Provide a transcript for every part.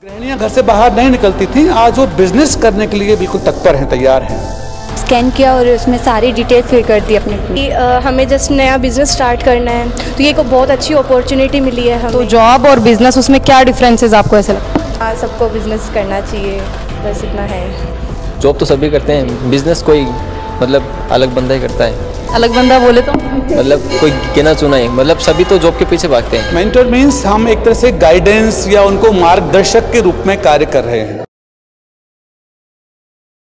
गृहिणियां घर से बाहर नहीं निकलती थीं, आज वो बिजनेस करने के लिए बिल्कुल तत्पर हैं, तैयार हैं। स्कैन किया और उसमें सारी डिटेल फिल कर दी अपने। हमें जस्ट नया बिज़नेस स्टार्ट करना है, तो ये को बहुत अच्छी अपॉर्चुनिटी मिली है हमें। तो जॉब और बिज़नेस, उसमें क्या डिफरेंसेस आपको ऐसे लगता है? हाँ, सबको बिज़नेस करना चाहिए, बस इतना है। जॉब तो सभी करते हैं, बिज़नेस कोई मतलब अलग बंदा ही करता है। अलग बंदा बोले तो मतलब कोई गिना चुना ही, मतलब सभी तो जॉब के पीछे भागते हैं। मेंटर मीन्स हम एक तरह से गाइडेंस या उनको मार्गदर्शक के रूप में कार्य कर रहे हैं।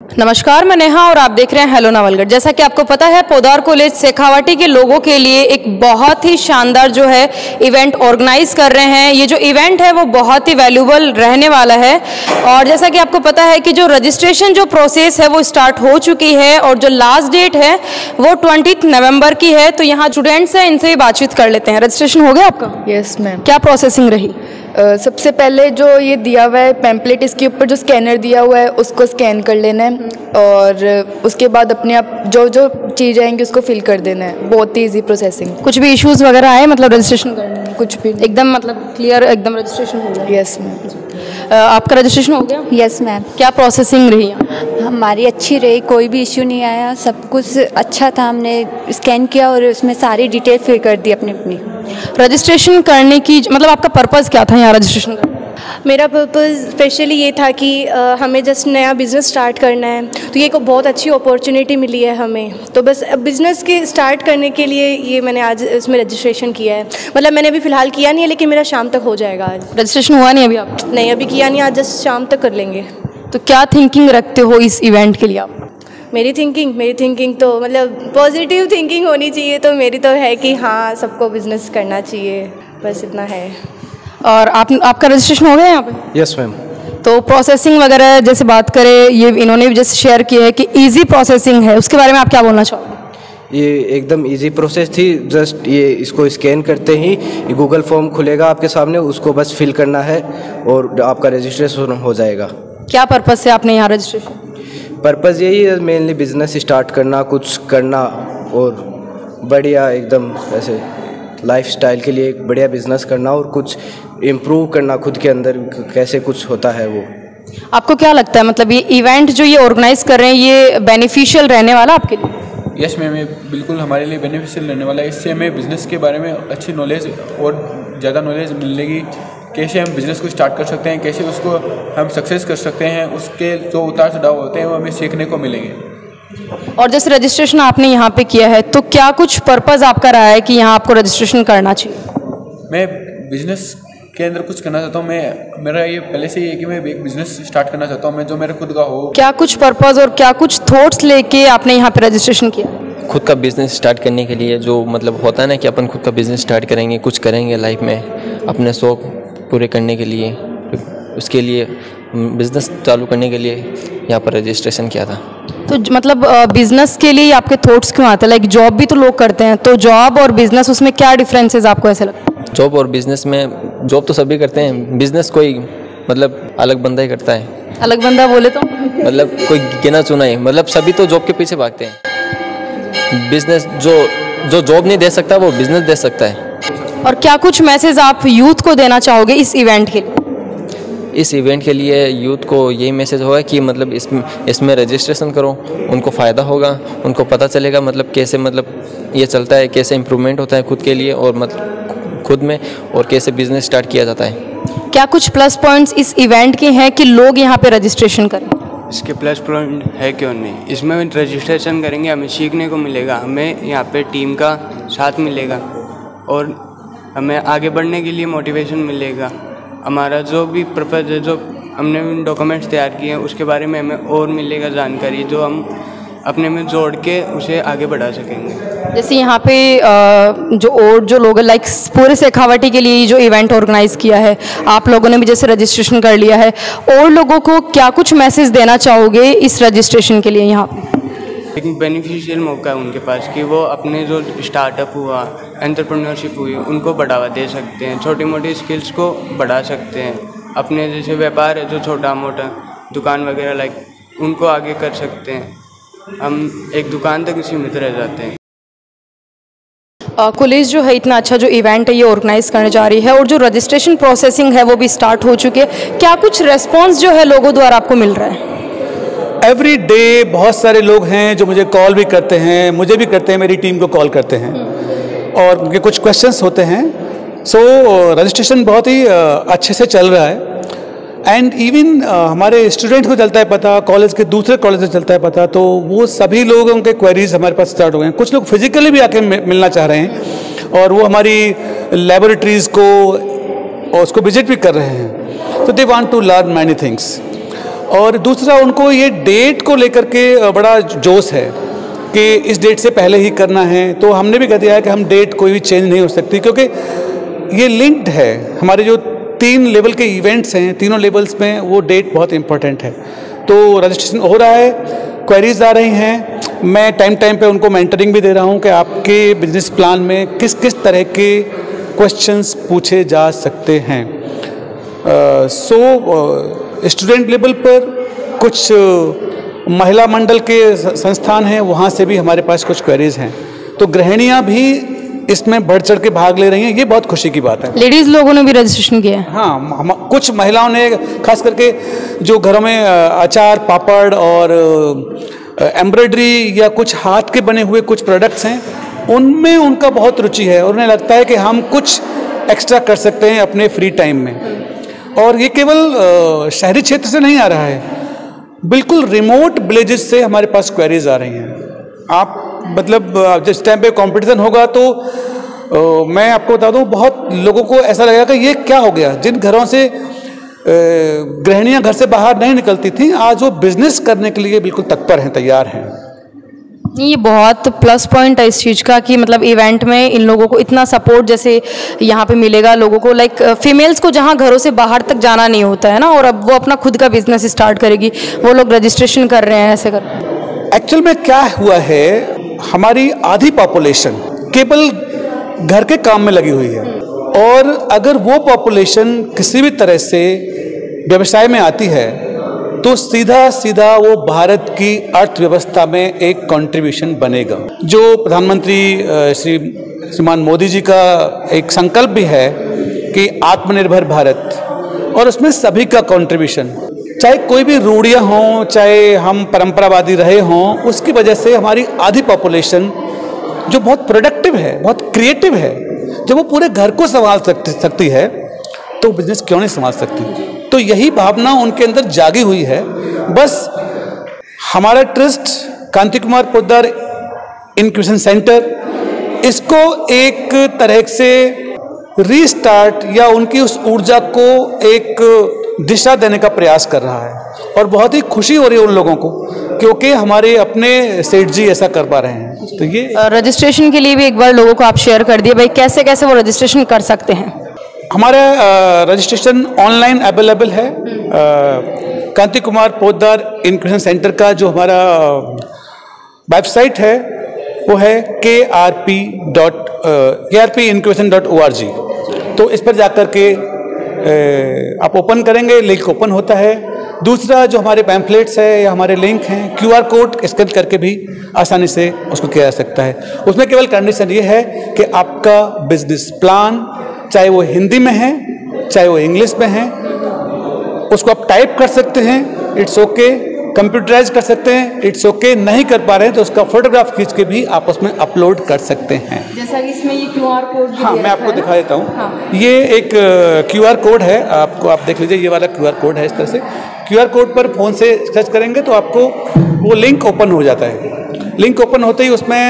नमस्कार, मैं नेहा और आप देख रहे हैं हेलो नवलगढ़। जैसा कि आपको पता है, पोद्दार कॉलेज शेखावाटी के लोगों के लिए एक बहुत ही शानदार जो है इवेंट ऑर्गेनाइज कर रहे हैं। ये जो इवेंट है वो बहुत ही वैल्यूबल रहने वाला है। और जैसा कि आपको पता है कि जो रजिस्ट्रेशन जो प्रोसेस है वो स्टार्ट हो चुकी है और जो लास्ट डेट है वो 20 नवंबर की है। तो यहाँ स्टूडेंट्स हैं, इनसे भी बातचीत कर लेते हैं। रजिस्ट्रेशन हो गया आपका? Yes ma'am. क्या प्रोसेसिंग रही? सबसे पहले जो ये दिया हुआ है पैम्पलेट, इसके ऊपर जो स्कैनर दिया हुआ है उसको स्कैन कर लेना है और उसके बाद अपने आप जो जो चीज़ आएंगी उसको फिल कर देना है। बहुत ही ईजी प्रोसेसिंग। कुछ भी इश्यूज वगैरह आए मतलब रजिस्ट्रेशन करने में? कुछ भी एकदम मतलब क्लियर, एकदम रजिस्ट्रेशन हो गया? Yes ma'am. आपका रजिस्ट्रेशन हो गया? Yes ma'am. क्या प्रोसेसिंग रही? हमारी अच्छी रही, कोई भी इश्यू नहीं आया, सब कुछ अच्छा था। हमने स्कैन किया और उसमें सारी डिटेल फिल कर दी अपनी। रजिस्ट्रेशन करने की मतलब आपका पर्पज़ क्या था यहाँ रजिस्ट्रेशन करने? मेरा पर्पज़ स्पेशली ये था कि हमें जस्ट नया बिज़नेस स्टार्ट करना है, तो ये को बहुत अच्छी अपॉर्चुनिटी मिली है हमें। तो बस बिज़नेस के स्टार्ट करने के लिए ये मैंने आज इसमें रजिस्ट्रेशन किया है। मतलब मैंने अभी फ़िलहाल किया नहीं है, लेकिन मेरा शाम तक हो जाएगा। आज रजिस्ट्रेशन हुआ नहीं अभी आप? नहीं, अभी किया नहीं, आज जस्ट शाम तक कर लेंगे। तो क्या थिंकिंग रखते हो इस इवेंट के लिए आप? मेरी थिंकिंग तो मतलब पॉजिटिव थिंकिंग होनी चाहिए। तो मेरी तो है कि हाँ, सबको बिज़नेस करना चाहिए, बस इतना है। और आपका रजिस्ट्रेशन हो गया यहाँ पे? Yes ma'am. तो प्रोसेसिंग वगैरह जैसे बात करें, ये इन्होंने भी जैसे शेयर किया है कि इजी प्रोसेसिंग है, उसके बारे में आप क्या बोलना चाहोगे? ये एकदम इजी प्रोसेस थी। जस्ट ये इसको स्कैन करते ही गूगल फॉर्म खुलेगा आपके सामने, उसको बस फिल करना है और आपका रजिस्ट्रेशन हो जाएगा। क्या पर्पज़ से आपने यहाँ रजिस्ट्रेशन? पर्पज़ यही है मेनली बिजनेस स्टार्ट करना, कुछ करना और बढ़िया एकदम ऐसे लाइफस्टाइल के लिए एक बढ़िया बिजनेस करना और कुछ इम्प्रूव करना खुद के अंदर, कैसे कुछ होता है वो। आपको क्या लगता है मतलब ये इवेंट जो ये ऑर्गेनाइज कर रहे हैं ये बेनिफिशियल रहने वाला आपके लिए? यस मैम, ये बिल्कुल हमारे लिए बेनिफिशियल रहने वाला है। इससे हमें बिज़नेस के बारे में अच्छी नॉलेज और ज़्यादा नॉलेज मिलेगी। कैसे हम बिज़नेस को स्टार्ट कर सकते हैं, कैसे उसको हम सक्सेस कर सकते हैं, उसके जो उतार चढ़ाव होते हैं वो हमें सीखने को मिलेंगे। और जैसे रजिस्ट्रेशन आपने यहाँ पे किया है, तो क्या कुछ पर्पज़ आपका रहा है कि यहाँ आपको रजिस्ट्रेशन करना चाहिए? मैं बिज़नेस के अंदर कुछ करना चाहता हूँ। मेरा ये पहले से ही है कि मैं एक बिज़नेस स्टार्ट करना चाहता हूँ, मैं जो मेरा खुद का हो। क्या कुछ पर्पज़ और क्या कुछ थॉट्स लेके आपने यहाँ पे रजिस्ट्रेशन किया? खुद का बिज़नेस स्टार्ट करने के लिए जो मतलब होता है ना कि अपन खुद का बिज़नेस स्टार्ट करेंगे, कुछ करेंगे लाइफ में, अपने शौक पूरे करने के लिए, उसके लिए बिज़नेस चालू करने के लिए यहाँ पर रजिस्ट्रेशन किया था। तो मतलब बिज़नेस के लिए आपके थॉट्स क्यों आते हैं? लाइक जॉब भी तो लोग करते हैं, तो जॉब और बिज़नेस, उसमें क्या डिफरेंसेस आपको ऐसे लगता है? जॉब और बिज़नेस में, जॉब तो सभी करते हैं, बिज़नेस कोई मतलब अलग बंदा ही करता है। अलग बंदा बोले तो मतलब कोई गिना चुना ही, मतलब सभी तो जॉब के पीछे भागते हैं। बिज़नेस जो जॉब नहीं दे सकता वो बिज़नेस दे सकता है। और क्या कुछ मैसेज आप यूथ को देना चाहोगे इस इवेंट के लिए? इस इवेंट के लिए यूथ को यही मैसेज होगा कि मतलब इसमें रजिस्ट्रेशन करो, उनको फ़ायदा होगा, उनको पता चलेगा मतलब कैसे मतलब ये चलता है, कैसे इम्प्रूवमेंट होता है खुद के लिए और मतलब खुद में, और कैसे बिज़नेस स्टार्ट किया जाता है। क्या कुछ प्लस पॉइंट्स इस इवेंट के हैं कि लोग यहाँ पे रजिस्ट्रेशन करें? इसके प्लस पॉइंट है क्यों नहीं। इसमें रजिस्ट्रेशन करेंगे, हमें सीखने को मिलेगा, हमें यहाँ पे टीम का साथ मिलेगा और हमें आगे बढ़ने के लिए मोटिवेशन मिलेगा। हमारा जो भी पर्पज़ है, जो हमने डॉक्यूमेंट्स तैयार किए हैं, उसके बारे में हमें और मिलेगा जानकारी, जो हम अपने में जोड़ के उसे आगे बढ़ा सकेंगे। जैसे यहाँ पे जो लोग लाइक पूरे शेखावाटी के लिए जो इवेंट ऑर्गेनाइज किया है, आप लोगों ने भी जैसे रजिस्ट्रेशन कर लिया है, और लोगों को क्या कुछ मैसेज देना चाहोगे इस रजिस्ट्रेशन के लिए? यहाँ पे एक बेनिफिशियल मौका है उनके पास कि वो अपने जो स्टार्टअप हुआ, एंटरप्रेन्योरशिप हुई, उनको बढ़ावा दे सकते हैं, छोटी मोटी स्किल्स को बढ़ा सकते हैं। अपने जैसे व्यापार है जो छोटा मोटा दुकान वगैरह लाइक, उनको आगे कर सकते हैं। हम एक दुकान तक सीमित रह जाते हैं। कॉलेज जो है इतना अच्छा जो इवेंट है ये ऑर्गेनाइज करने जा रही है और जो रजिस्ट्रेशन प्रोसेसिंग है वो भी स्टार्ट हो चुकी है, क्या कुछ रेस्पॉन्स जो है लोगों द्वारा आपको मिल रहा है? एवरी डे बहुत सारे लोग हैं जो मुझे कॉल भी करते हैं, मुझे भी करते हैं, मेरी टीम को कॉल करते हैं और उनके कुछ क्वेश्चंस होते हैं। सो रजिस्ट्रेशन बहुत ही अच्छे से चल रहा है एंड इवन हमारे स्टूडेंट को चलता है पता, कॉलेज के दूसरे कॉलेज से चलता है पता, तो वो सभी लोगों के क्वेरीज हमारे पास स्टार्ट हो गए हैं। कुछ लोग फिजिकली भी आके मिलना चाह रहे हैं और वो हमारी लेबोरेटरीज़ को और उसको विजिट भी कर रहे हैं। तो they want to learn many things. और दूसरा, उनको ये डेट को लेकर के बड़ा जोश है कि इस डेट से पहले ही करना है। तो हमने भी कह दिया है कि हम डेट कोई भी चेंज नहीं हो सकती, क्योंकि ये लिंक्ड है। हमारे जो 3 लेवल के इवेंट्स हैं, तीनों लेवल्स में वो डेट बहुत इंपॉर्टेंट है। तो रजिस्ट्रेशन हो रहा है, क्वेरीज आ रही हैं, मैं टाइम टाइम पे उनको मेंटरिंग भी दे रहा हूँ कि आपके बिजनेस प्लान में किस किस तरह के क्वेश्चंस पूछे जा सकते हैं। स्टूडेंट लेवल पर कुछ महिला मंडल के संस्थान हैं, वहाँ से भी हमारे पास कुछ क्वेरीज हैं। तो गृहिणियाँ भी इसमें बढ़ चढ़ के भाग ले रही हैं, ये बहुत खुशी की बात है। लेडीज़ लोगों ने भी रजिस्ट्रेशन किया है? हाँ, कुछ महिलाओं ने, खास करके जो घरों में अचार, पापड़ और एम्ब्रॉयडरी या कुछ हाथ के बने हुए कुछ प्रोडक्ट्स हैं, उनमें उनका बहुत रुचि है और उन्हें लगता है कि हम कुछ एक्स्ट्रा कर सकते हैं अपने फ्री टाइम में। और ये केवल शहरी क्षेत्र से नहीं आ रहा है, बिल्कुल रिमोट विलेजेस से हमारे पास क्वेरीज आ रही हैं। आप मतलब जिस टाइम पे कंपटीशन होगा तो मैं आपको बता दूं, बहुत लोगों को ऐसा लगेगा कि ये क्या हो गया। जिन घरों से गृहिणियां घर से बाहर नहीं निकलती थी, आज वो बिजनेस करने के लिए बिल्कुल तत्पर हैं, तैयार हैं। ये बहुत प्लस पॉइंट है इस चीज़ का कि मतलब इवेंट में इन लोगों को इतना सपोर्ट जैसे यहाँ पे मिलेगा लोगों को, लाइक फीमेल्स को जहाँ घरों से बाहर तक जाना नहीं होता है ना, और अब वो अपना खुद का बिजनेस स्टार्ट करेगी, वो लोग रजिस्ट्रेशन कर रहे हैं, ऐसे कर। एक्चुअल में क्या हुआ है, हमारी आधी पॉपुलेशन केवल घर के काम में लगी हुई है और अगर वो पॉपुलेशन किसी भी तरह से व्यवसाय में आती है तो सीधा सीधा वो भारत की अर्थव्यवस्था में एक कंट्रीब्यूशन बनेगा। जो प्रधानमंत्री श्रीमान मोदी जी का एक संकल्प भी है कि आत्मनिर्भर भारत, और उसमें सभी का कंट्रीब्यूशन, चाहे कोई भी रूढ़ियाँ हों, चाहे हम परंपरावादी रहे हों, उसकी वजह से हमारी आधी पॉपुलेशन जो बहुत प्रोडक्टिव है, बहुत क्रिएटिव है, जब वो पूरे घर को संभाल सकती है तो बिजनेस क्यों नहीं संभाल सकती। तो यही भावना उनके अंदर जागी हुई है। बस हमारा ट्रस्ट कांति कुमार पोद्दार इनक्यूबेशन सेंटर इसको एक तरह से रीस्टार्ट या उनकी उस ऊर्जा को एक दिशा देने का प्रयास कर रहा है और बहुत ही खुशी हो रही है उन लोगों को, क्योंकि हमारे अपने सेठ जी ऐसा कर पा रहे हैं। तो ये रजिस्ट्रेशन के लिए भी एक बार लोगों को आप शेयर कर दिए भाई, कैसे कैसे वो रजिस्ट्रेशन कर सकते हैं? हमारा रजिस्ट्रेशन ऑनलाइन अवेलेबल है। कांति कुमार पोद्दार इनक्यूबेशन सेंटर का जो हमारा वेबसाइट है वो है krp-incubation.org। तो इस पर जाकर के आप ओपन करेंगे, लिंक ओपन होता है। दूसरा, जो हमारे पैम्फलेट्स है या हमारे लिंक हैं, QR कोड स्कैन करके भी आसानी से उसको किया जा सकता है। उसमें केवल कंडीशन ये है कि आपका बिजनेस प्लान, चाहे वो हिंदी में है चाहे वो इंग्लिश में है, उसको आप टाइप कर सकते हैं, इट्स ओके, कंप्यूटराइज कर सकते हैं, इट्स ओके, नहीं कर पा रहे हैं तो उसका फोटोग्राफ खींच के भी आप उसमें अपलोड कर सकते हैं। जैसा कि इसमें ये QR कोड, हाँ मैं आपको दिखा देता हूँ। ये एक QR कोड है, आपको आप देख लीजिए, ये वाला QR कोड है। इस तरह से QR कोड पर फ़ोन से सर्च करेंगे तो आपको वो लिंक ओपन हो जाता है। लिंक ओपन होते ही उसमें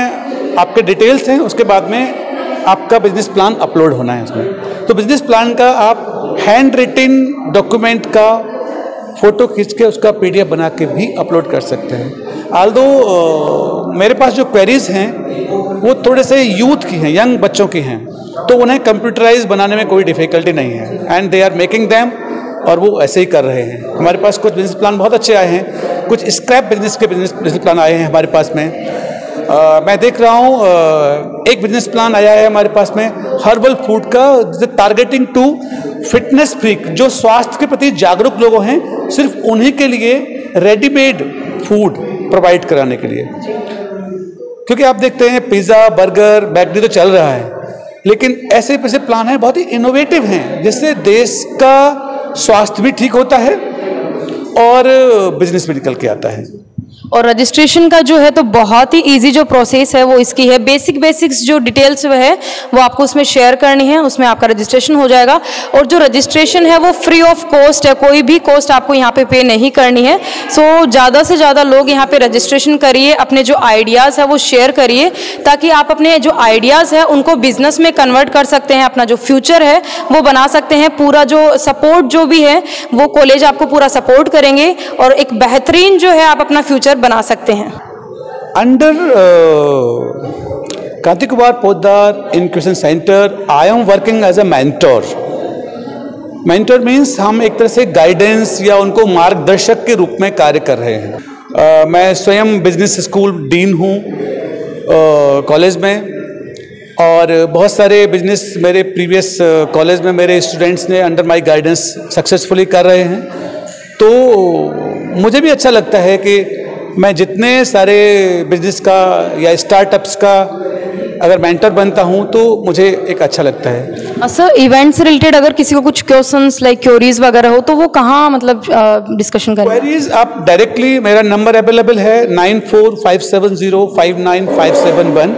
आपके डिटेल्स हैं, उसके बाद में आपका बिजनेस प्लान अपलोड होना है उसमें। तो बिजनेस प्लान का आप हैंड रिटन डॉक्यूमेंट का फ़ोटो खींच के उसका PDF बना के भी अपलोड कर सकते हैं। आल्दो मेरे पास जो क्वेरीज हैं वो थोड़े से यूथ की हैं, यंग बच्चों की हैं, तो उन्हें कंप्यूटराइज बनाने में कोई डिफ़िकल्टी नहीं है and they are making them, और वो ऐसे ही कर रहे हैं। हमारे पास कुछ बिजनेस प्लान बहुत अच्छे आए हैं, कुछ स्क्रैप बिजनेस के बिजनेस प्लान आए हैं हमारे पास में। मैं देख रहा हूँ एक बिजनेस प्लान आया है हमारे पास में हर्बल फूड का, टारगेटिंग टू फिटनेस फ्रीक, जो स्वास्थ्य के प्रति जागरूक लोग हैं, सिर्फ उन्हीं के लिए रेडीमेड फूड प्रोवाइड कराने के लिए। क्योंकि आप देखते हैं पिज़्ज़ा, बर्गर, बेकरी तो चल रहा है, लेकिन ऐसे ऐसे प्लान हैं बहुत ही इनोवेटिव हैं, जिससे देश का स्वास्थ्य भी ठीक होता है और बिजनेस भी निकल के आता है। और रजिस्ट्रेशन का जो है तो बहुत ही इजी जो प्रोसेस है वो इसकी है। बेसिक्स जो डिटेल्स है वो आपको उसमें शेयर करनी है, उसमें आपका रजिस्ट्रेशन हो जाएगा। और जो रजिस्ट्रेशन है वो फ्री ऑफ कॉस्ट है, कोई भी कॉस्ट आपको यहाँ पे नहीं करनी है। सो ज़्यादा से ज़्यादा लोग यहाँ पे रजिस्ट्रेशन करिए, अपने जो आइडियाज़ है वो शेयर करिए, ताकि आप अपने जो आइडियाज़ है उनको बिजनेस में कन्वर्ट कर सकते हैं, अपना जो फ्यूचर है वो बना सकते हैं। पूरा जो सपोर्ट जो भी है वो कॉलेज आपको पूरा सपोर्ट करेंगे और एक बेहतरीन जो है आप अपना फ्यूचर बना सकते हैं। Under Kranti Kumar Poddar incubation centre I am working as a mentor. Mentor means हम एक तरह से गाइडेंस या उनको मार्गदर्शक के रूप में कार्य कर रहे हैं। मैं स्वयं बिजनेस स्कूल डीन हूँ कॉलेज में, और बहुत सारे बिजनेस मेरे प्रीवियस कॉलेज में मेरे स्टूडेंट्स ने अंडर माय गाइडेंस सक्सेसफुली कर रहे हैं। तो मुझे भी अच्छा लगता है कि मैं जितने सारे बिजनेस का या स्टार्टअप्स का अगर मेंटर बनता हूं तो मुझे एक अच्छा लगता है। सर, इवेंट से रिलेटेड अगर किसी को कुछ क्वेश्चंस लाइक क्वेरीज वगैरह हो तो वो कहाँ मतलब डिस्कशन करें? क्वेरीज आप डायरेक्टली, मेरा नंबर अवेलेबल है 9457059571।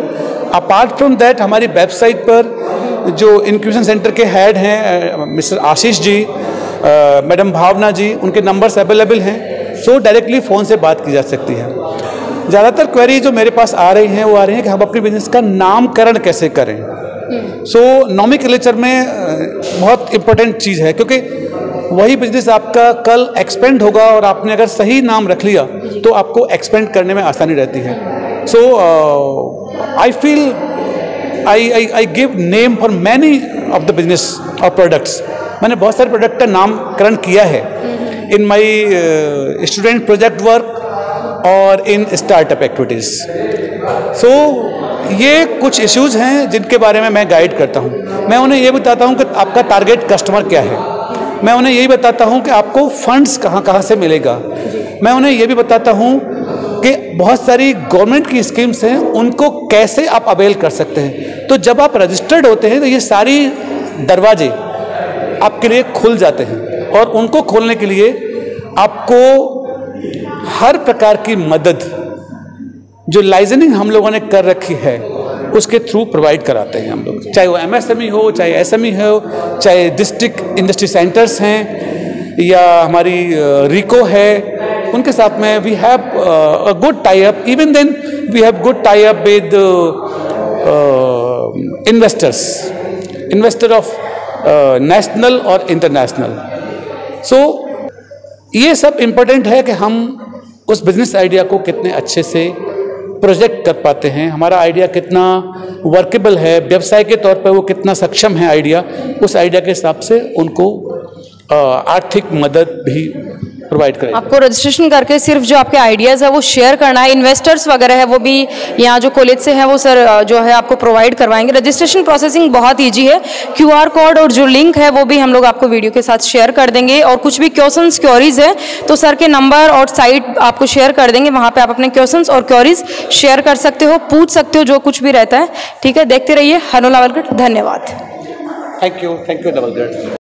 अपार्ट फ्रॉम दैट हमारी वेबसाइट पर जो इनक्यूबेशन सेंटर के हेड हैं मिस्टर आशीष जी, मैडम भावना जी, उनके नंबर्स अवेलेबल हैं। सो डायरेक्टली फ़ोन से बात की जा सकती है। ज़्यादातर क्वेरी जो मेरे पास आ रही हैं वो आ रही हैं कि हम अपने बिजनेस का नामकरण कैसे करें। सो नॉमेनक्लेचर में बहुत इम्पोर्टेंट चीज़ है, क्योंकि वही बिजनेस आपका कल एक्सपेंड होगा और आपने अगर सही नाम रख लिया तो आपको एक्सपेंड करने में आसानी रहती है। So I feel I give name for many of the business और प्रोडक्ट्स। मैंने बहुत सारे प्रोडक्ट का नामकरण किया है in my student project work और इन स्टार्टअप एक्टिविटीज़। सो ये कुछ इश्यूज़ हैं जिनके बारे में मैं गाइड करता हूँ। मैं उन्हें ये बताता हूँ कि आपका टारगेट कस्टमर क्या है। मैं उन्हें यही बताता हूँ कि आपको फंड्स कहाँ से मिलेगा। मैं उन्हें ये भी बताता हूँ कि बहुत सारी गवर्नमेंट की स्कीम्स हैं, उनको कैसे आप अवेल कर सकते हैं। तो जब आप रजिस्टर्ड होते हैं तो ये सारी दरवाजे आपके लिए खुल जाते हैं, और उनको खोलने के लिए आपको हर प्रकार की मदद जो लाइसेंसिंग हम लोगों ने कर रखी है उसके थ्रू प्रोवाइड कराते हैं हम लोग, चाहे वो MSME हो, चाहे SME हो, चाहे डिस्ट्रिक्ट इंडस्ट्री सेंटर्स हैं या हमारी रिको है, उनके साथ में we have a good tie up. Even then we have good tie up with investor of national और इंटरनेशनल। सो ये सब इम्पोर्टेंट है कि हम उस बिजनेस आइडिया को कितने अच्छे से प्रोजेक्ट कर पाते हैं, हमारा आइडिया कितना वर्केबल है, व्यवसाय के तौर पर वो कितना सक्षम है आइडिया, उस आइडिया के हिसाब से उनको आर्थिक मदद भी प्रोवाइड करें। आपको रजिस्ट्रेशन करके सिर्फ जो आपके आइडियाज़ है वो शेयर करना है। इन्वेस्टर्स वगैरह है वो भी यहाँ जो कॉलेज से हैं वो सर जो है आपको प्रोवाइड करवाएंगे। रजिस्ट्रेशन प्रोसेसिंग बहुत ईजी है। QR कोड और जो लिंक है वो भी हम लोग आपको वीडियो के साथ शेयर कर देंगे, और कुछ भी क्वेश्चंस क्वेरीज है तो सर के नंबर और साइट आपको शेयर कर देंगे, वहाँ पर आप अपने क्वेश्चंस और क्वेरीज शेयर कर सकते हो, पूछ सकते हो जो कुछ भी रहता है। ठीक है, देखते रहिए हेलो नावलगढ़। धन्यवाद। Thank you Nawalgarh.